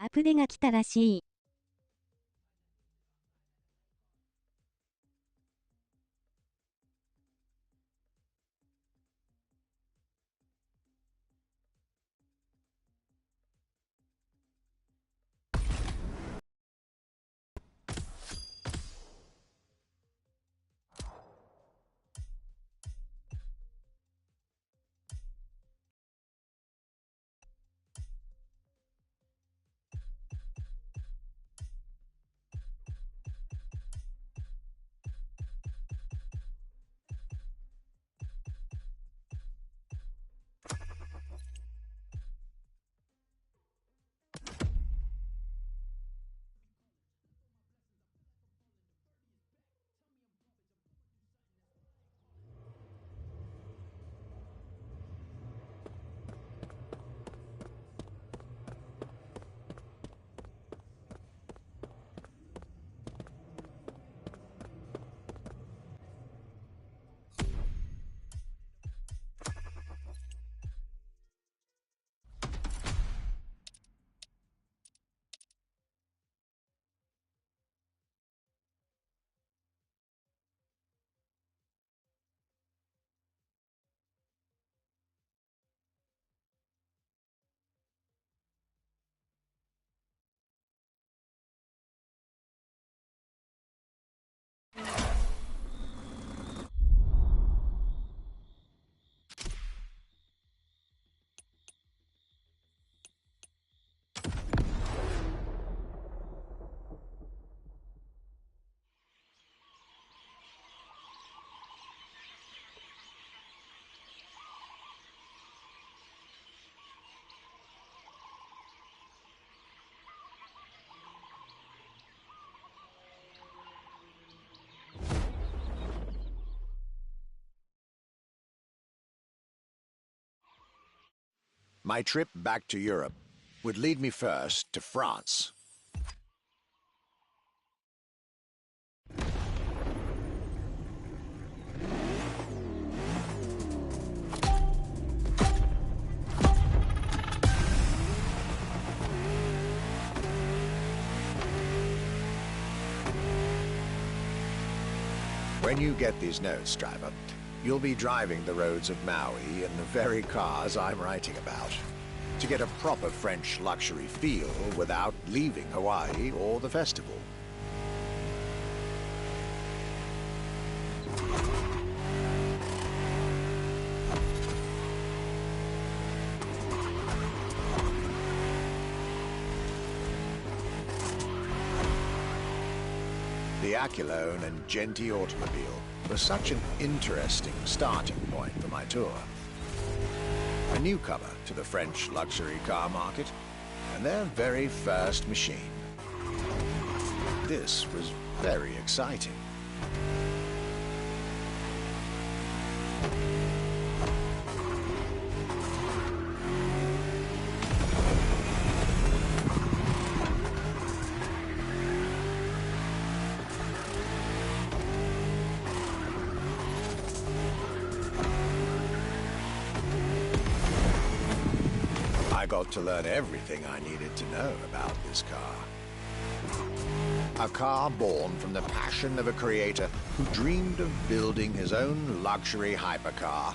アップデが来たらしい。My trip back to Europe would lead me first to France. When you get these notes, driver, you'll be driving the roads of Maui in the very cars I'm writing about, to get a proper French luxury feel without leaving Hawaii or the festival. The Aculone and Genti automobile was such an interesting starting point for my tour. A newcomer to the French luxury car market, and their very first machine. This was very exciting. I got to learn everything I needed to know about this car. A car born from the passion of a creator who dreamed of building his own luxury hypercar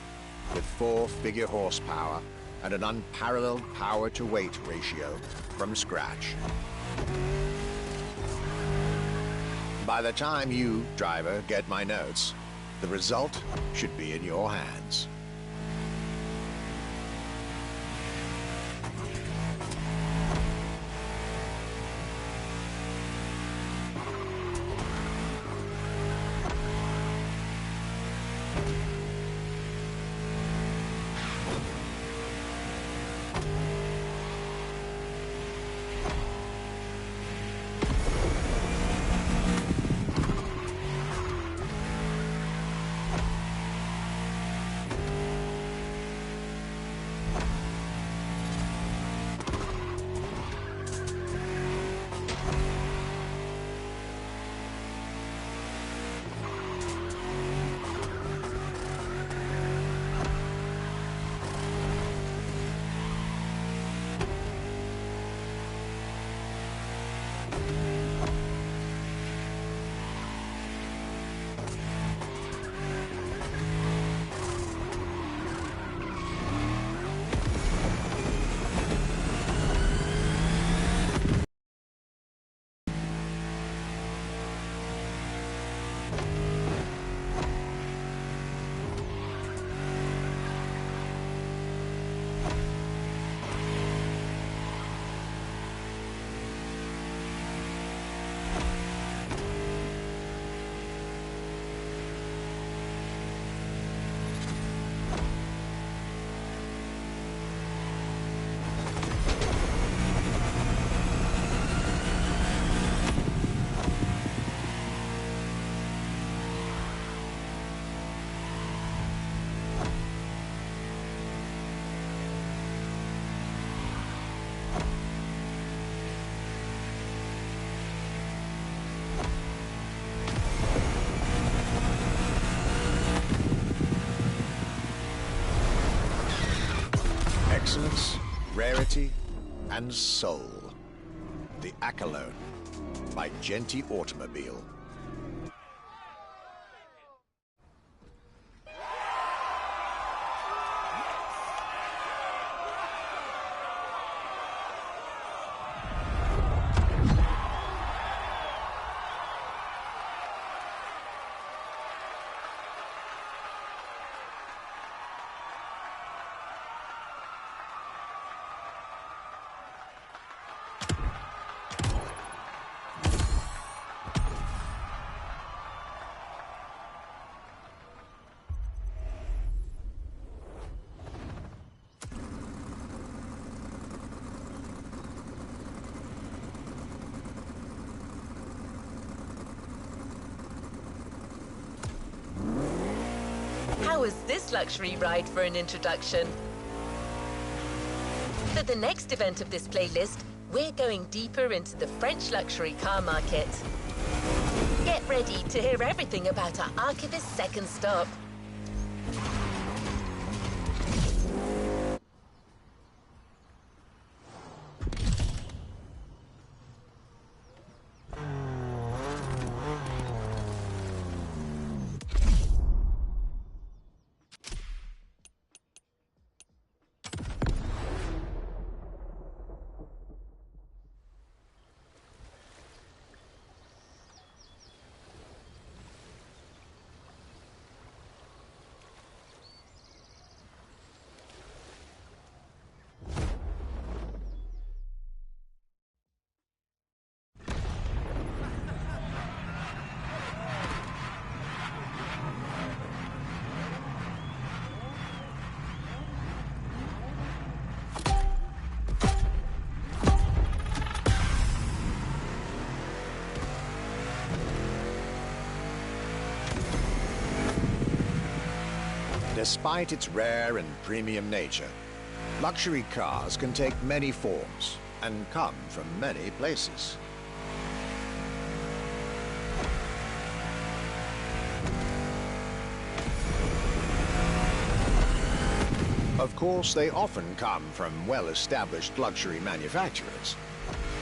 with 4-figure horsepower and an unparalleled power-to-weight ratio from scratch. By the time you, driver, get my notes, the result should be in your hands. rarity and soul. The Accolone by Genti Automobile. How was this luxury ride for an introduction? For the next event of this playlist, we're going deeper into the French luxury car market. Get ready to hear everything about our archivist's second stop. Despite its rare and premium nature, luxury cars can take many forms and come from many places. Of course, they often come from well-established luxury manufacturers,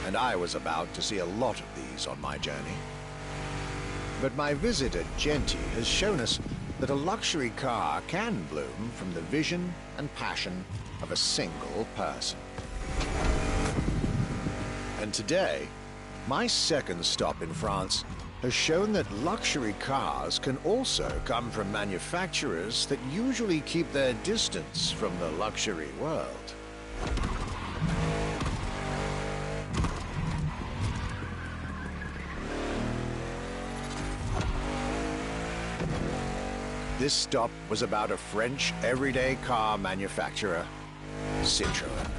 and I was about to see a lot of these on my journey. But my visit at Genti has shown us that a luxury car can bloom from the vision and passion of a single person. And today, my second stop in France has shown that luxury cars can also come from manufacturers that usually keep their distance from the luxury world. This stop was about a French everyday car manufacturer, Citroën,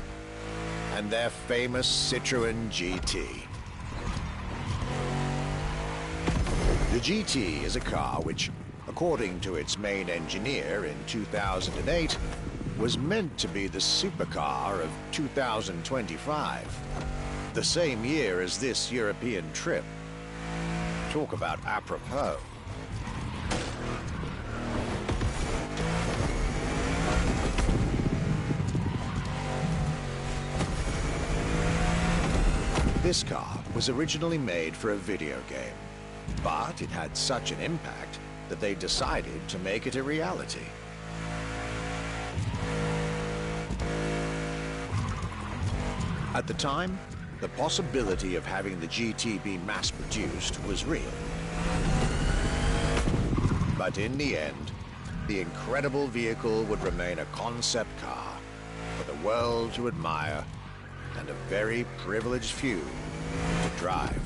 and their famous Citroën GT. The GT is a car which, according to its main engineer in 2008, was meant to be the supercar of 2025, the same year as this European trip. Talk about apropos. This car was originally made for a video game, but it had such an impact that they decided to make it a reality. At the time, the possibility of having the GT be mass-produced was real. But in the end, the incredible vehicle would remain a concept car for the world to admire and a very privileged few to drive.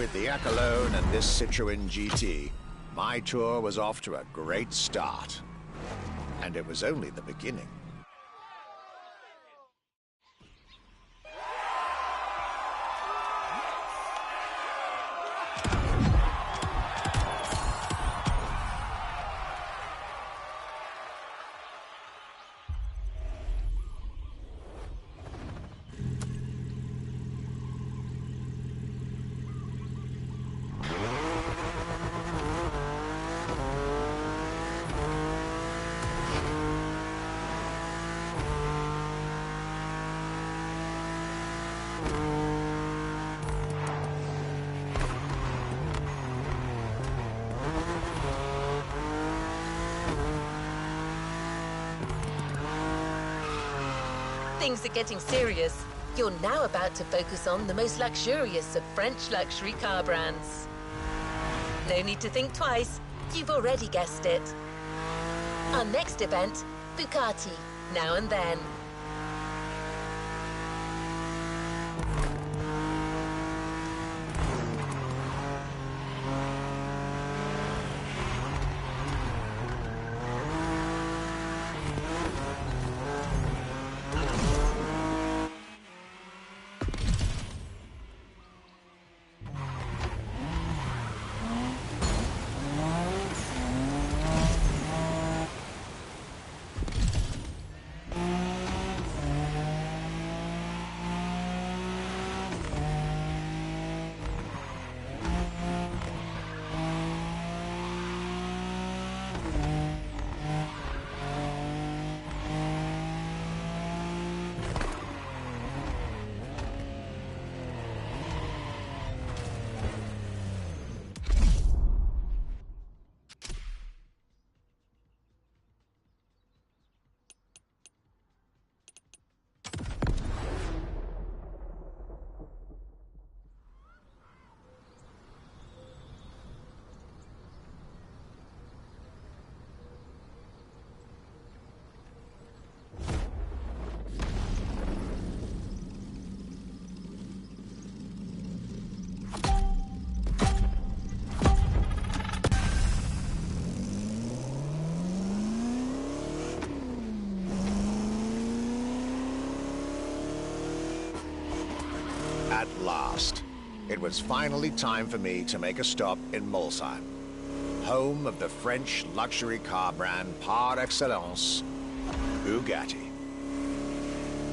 With the Echelon and this Citroën GT, my tour was off to a great start. And it was only the beginning. Things are getting serious. You're now about to focus on the most luxurious of French luxury car brands. No need to think twice. You've already guessed it. Our next event, Bugatti, now and then. At last, it was finally time for me to make a stop in Molsheim, home of the French luxury car brand par excellence, Bugatti.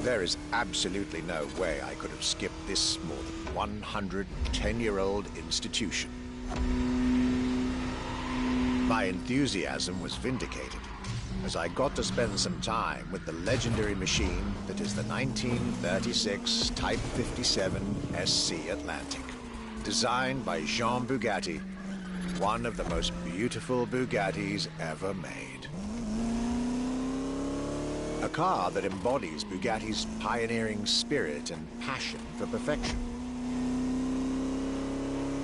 There is absolutely no way I could have skipped this more than 110-year-old institution. My enthusiasm was vindicated, as I got to spend some time with the legendary machine that is the 1936 Type 57 SC Atlantic, designed by Jean Bugatti, one of the most beautiful Bugattis ever made. A car that embodies Bugatti's pioneering spirit and passion for perfection.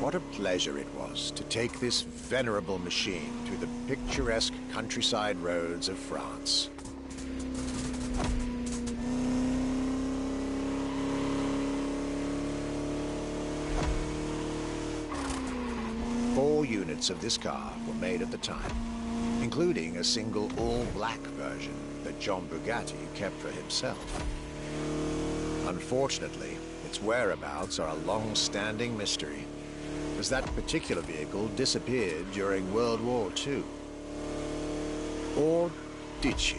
What a pleasure it was to take this venerable machine through the picturesque countryside roads of France. Four units of this car were made at the time, including a single all-black version that John Bugatti kept for himself. Unfortunately, its whereabouts are a long-standing mystery, as that particular vehicle disappeared during World War II. Or did she?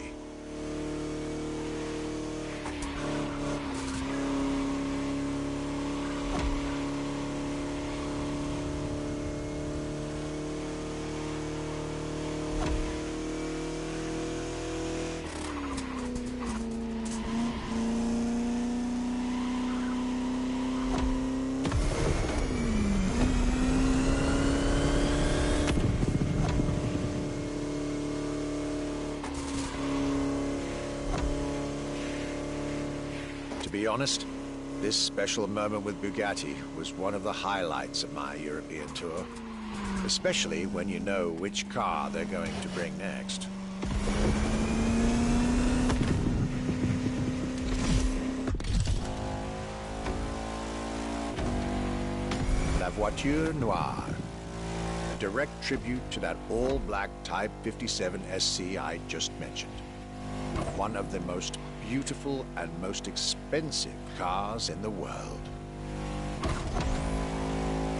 To be honest, this special moment with Bugatti was one of the highlights of my European tour, especially when you know which car they're going to bring next. La Voiture Noire, a direct tribute to that all-black Type 57 SC I just mentioned. One of the most beautiful and most expensive cars in the world.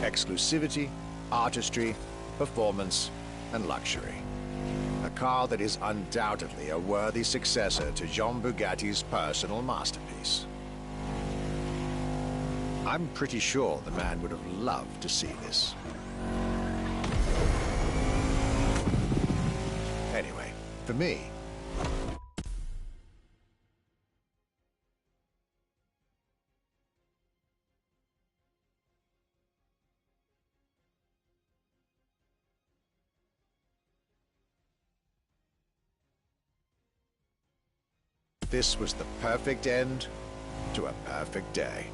Exclusivity, artistry, performance, and luxury. A car that is undoubtedly a worthy successor to Jean Bugatti's personal masterpiece. I'm pretty sure the man would have loved to see this. Anyway, for me, this was the perfect end to a perfect day.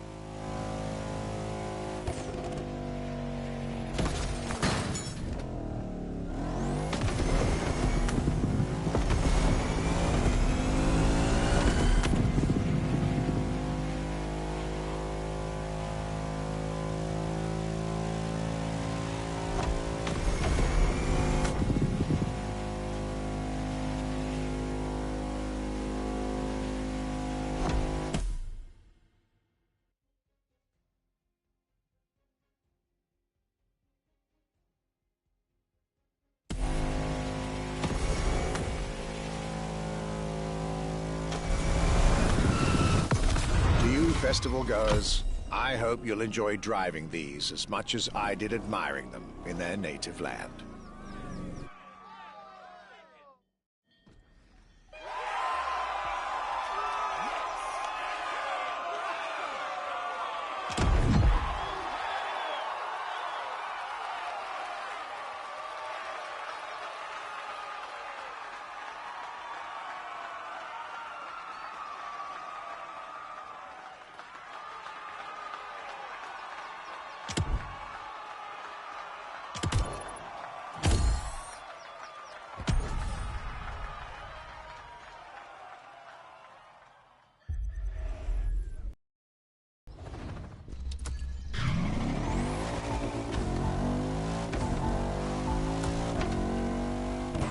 Festival goers, I hope you'll enjoy driving these as much as I did admiring them in their native land.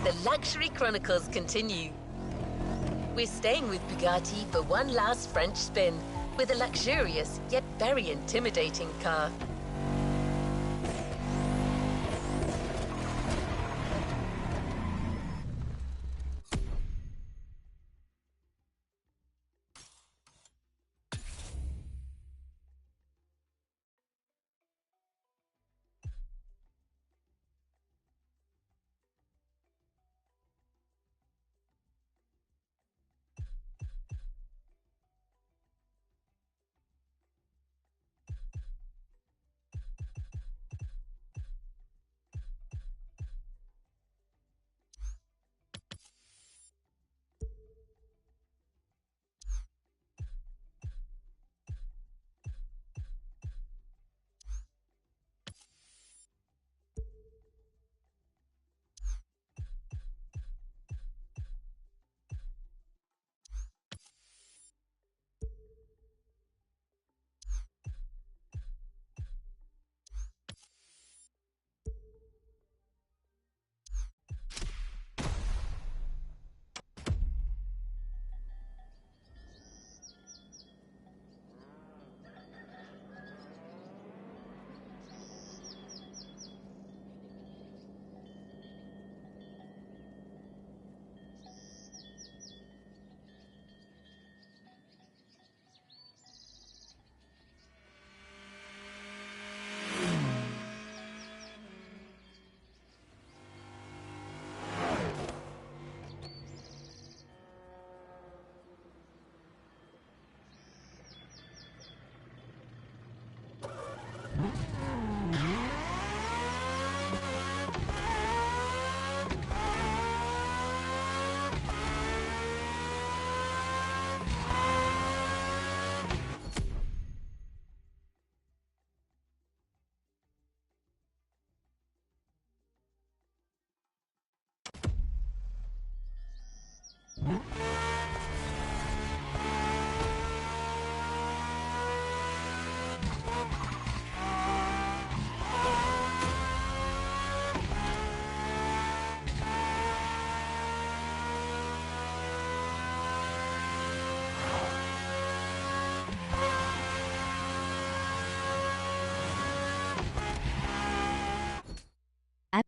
The Luxury Chronicles continue. We're staying with Bugatti for one last French spin with a luxurious yet very intimidating car.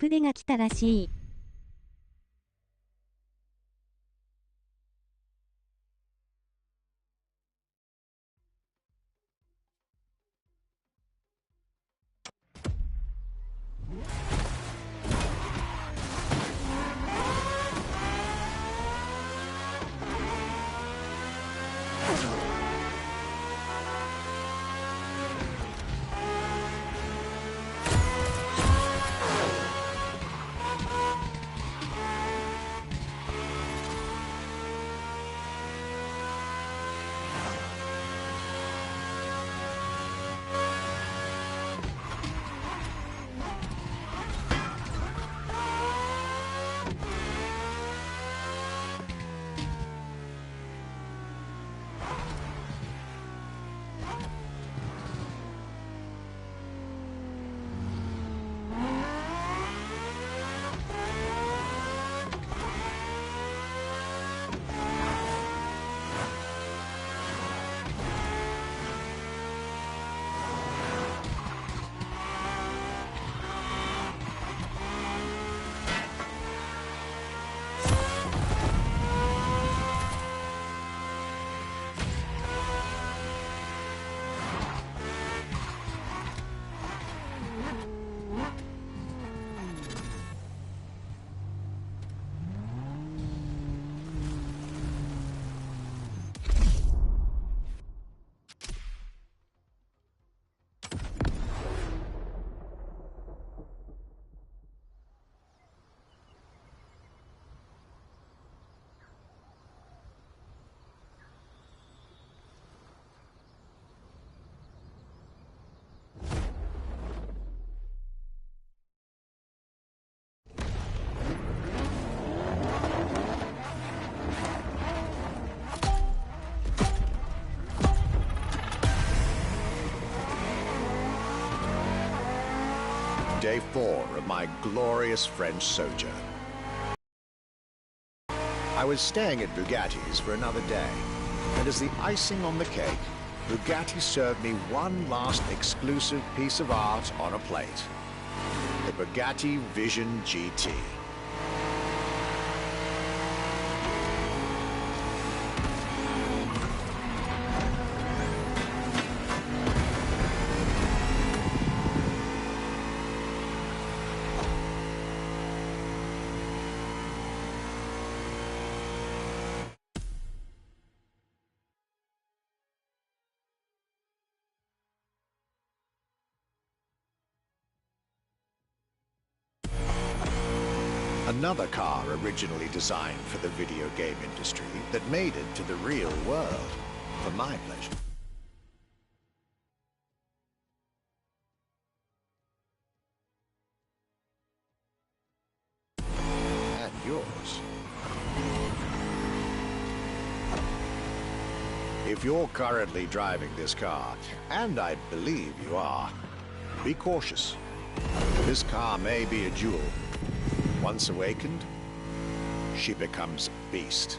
クデが来たらしい。Day 4 of my glorious French sojourn. I was staying at Bugatti's for another day, and as the icing on the cake, Bugatti served me one last exclusive piece of art on a plate. The Bugatti Vision GT. Another car originally designed for the video game industry that made it to the real world, for my pleasure. And yours. If you're currently driving this car, and I believe you are, be cautious. This car may be a jewel. Once awakened, she becomes a beast.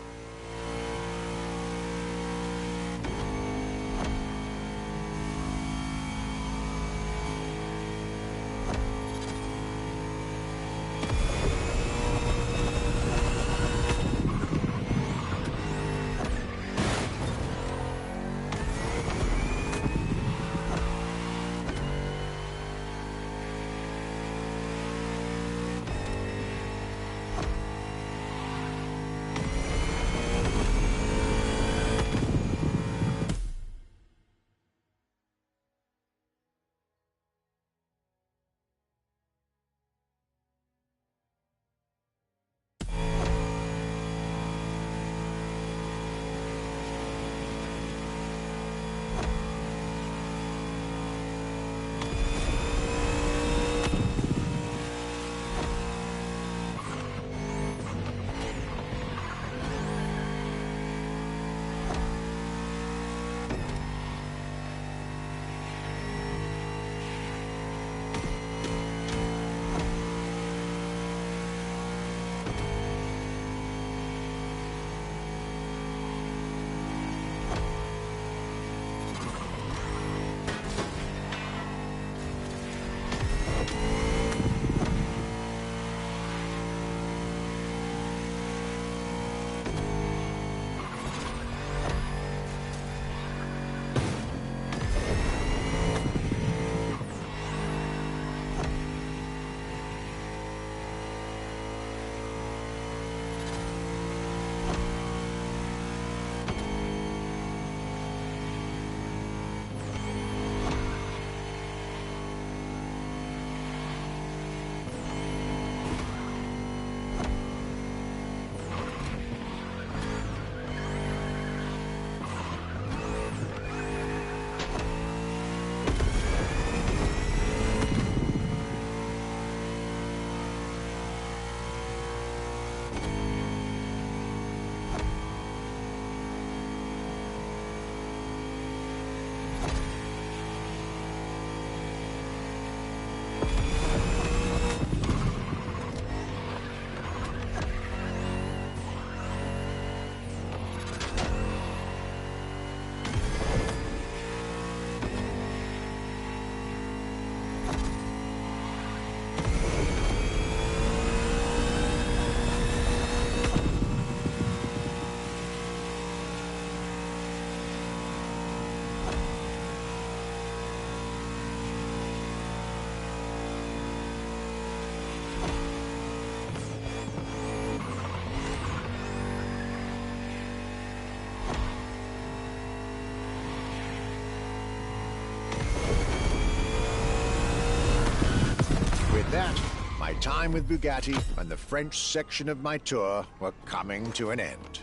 My time with Bugatti and the French section of my tour were coming to an end.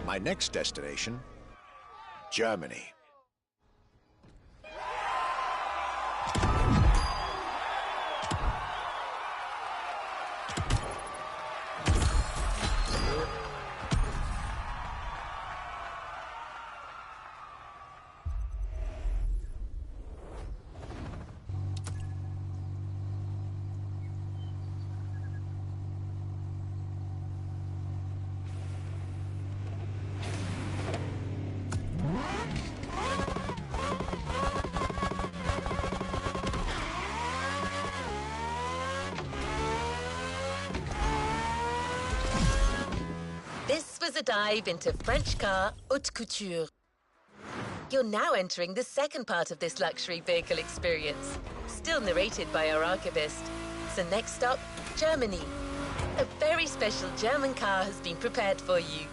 My next destination, Germany. This was a dive into French car haute couture. You're now entering the second part of this luxury vehicle experience, still narrated by our archivist. So next stop, Germany. A very special German car has been prepared for you.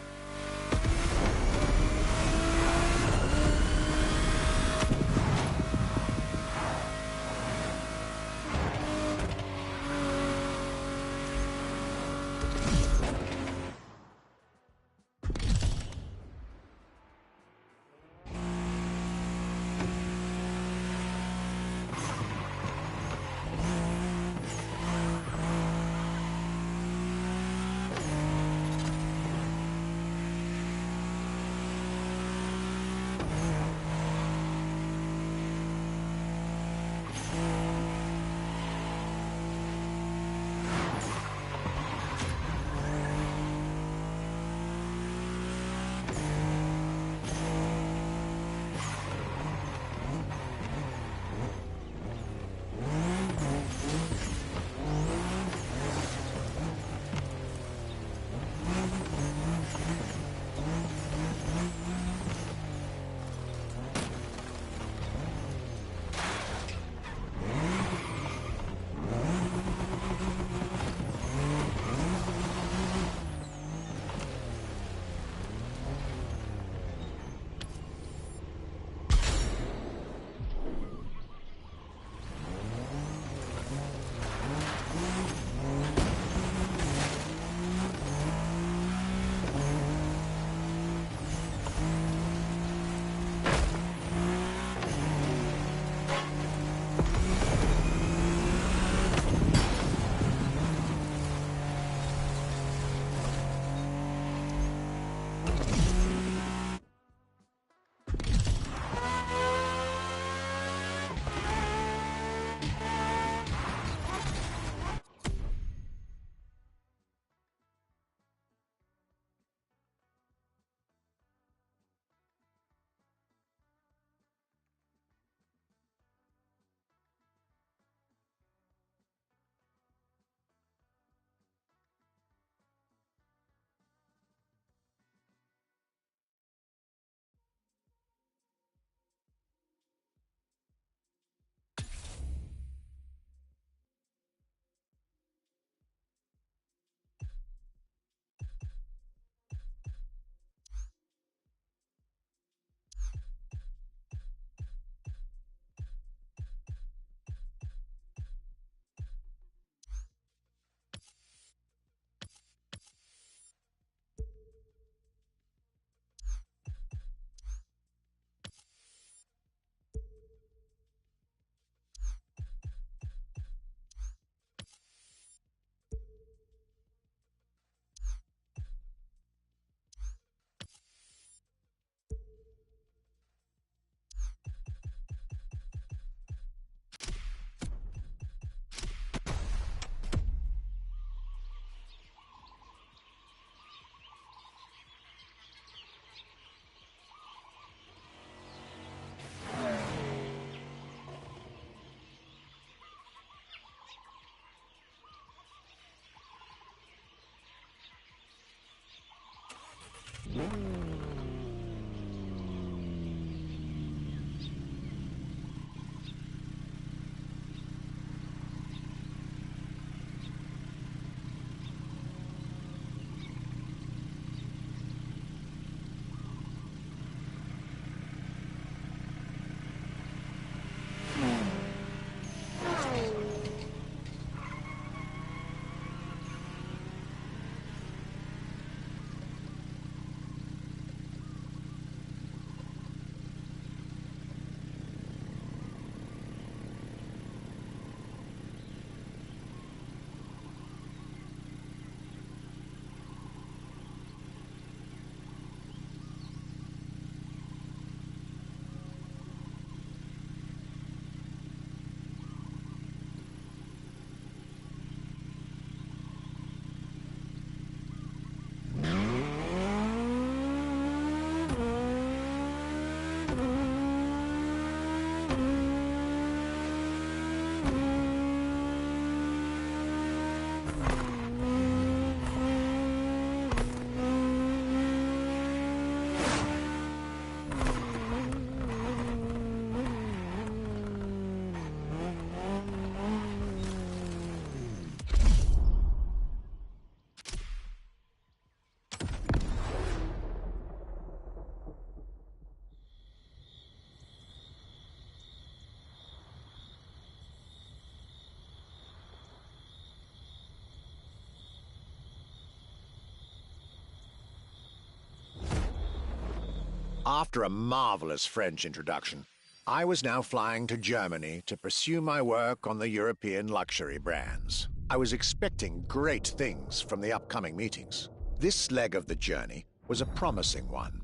After a marvelous French introduction, I was now flying to Germany to pursue my work on the European luxury brands. I was expecting great things from the upcoming meetings. This leg of the journey was a promising one,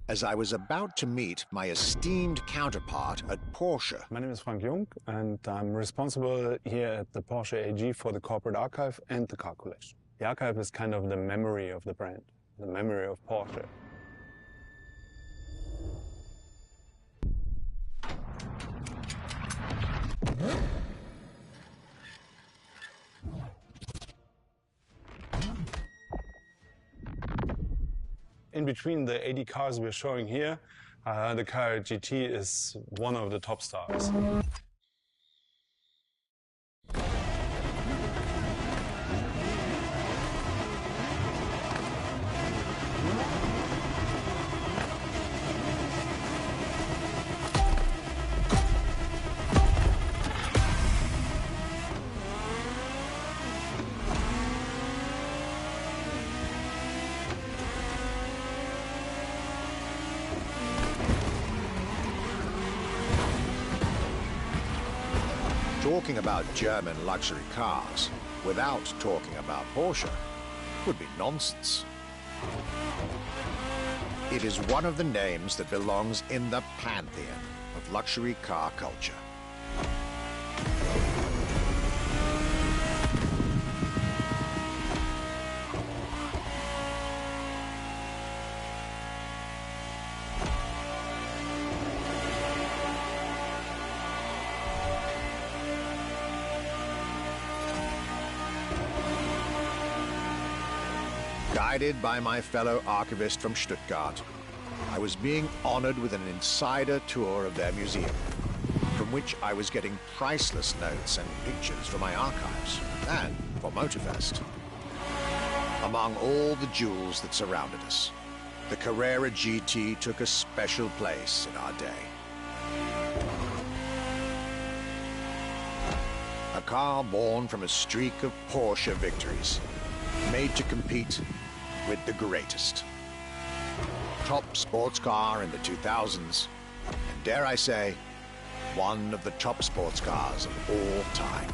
as I was about to meet my esteemed counterpart at Porsche. My name is Frank Jung, and I'm responsible here at the Porsche AG for the corporate archive and the car collection. The archive is kind of the memory of the brand, the memory of Porsche. In between the 80 cars we're showing here, the car GT is one of the top stars. Talking about German luxury cars without talking about Porsche would be nonsense. It is one of the names that belongs in the pantheon of luxury car culture. Guided by my fellow archivist from Stuttgart, I was being honored with an insider tour of their museum, from which I was getting priceless notes and pictures for my archives, and for Motorfest. Among all the jewels that surrounded us, the Carrera GT took a special place in our day. A car born from a streak of Porsche victories, made to compete with the greatest. Top sports car in the 2000s, and dare I say, one of the top sports cars of all time.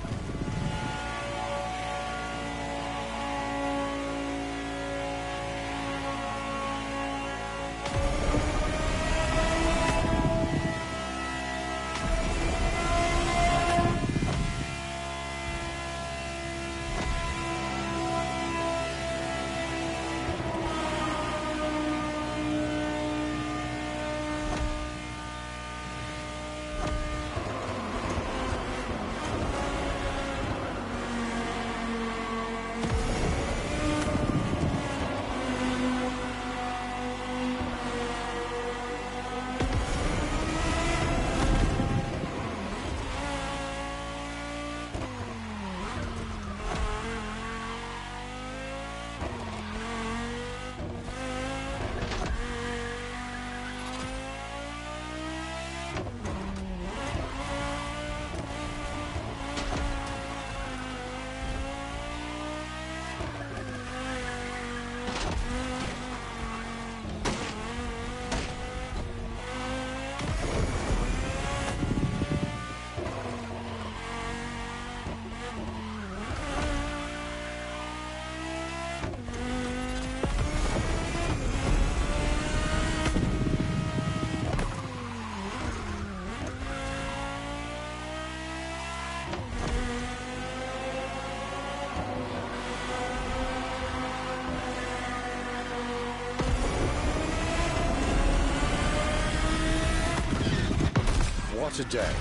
What a day,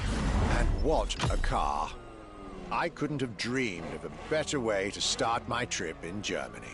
and what a car. I couldn't have dreamed of a better way to start my trip in Germany.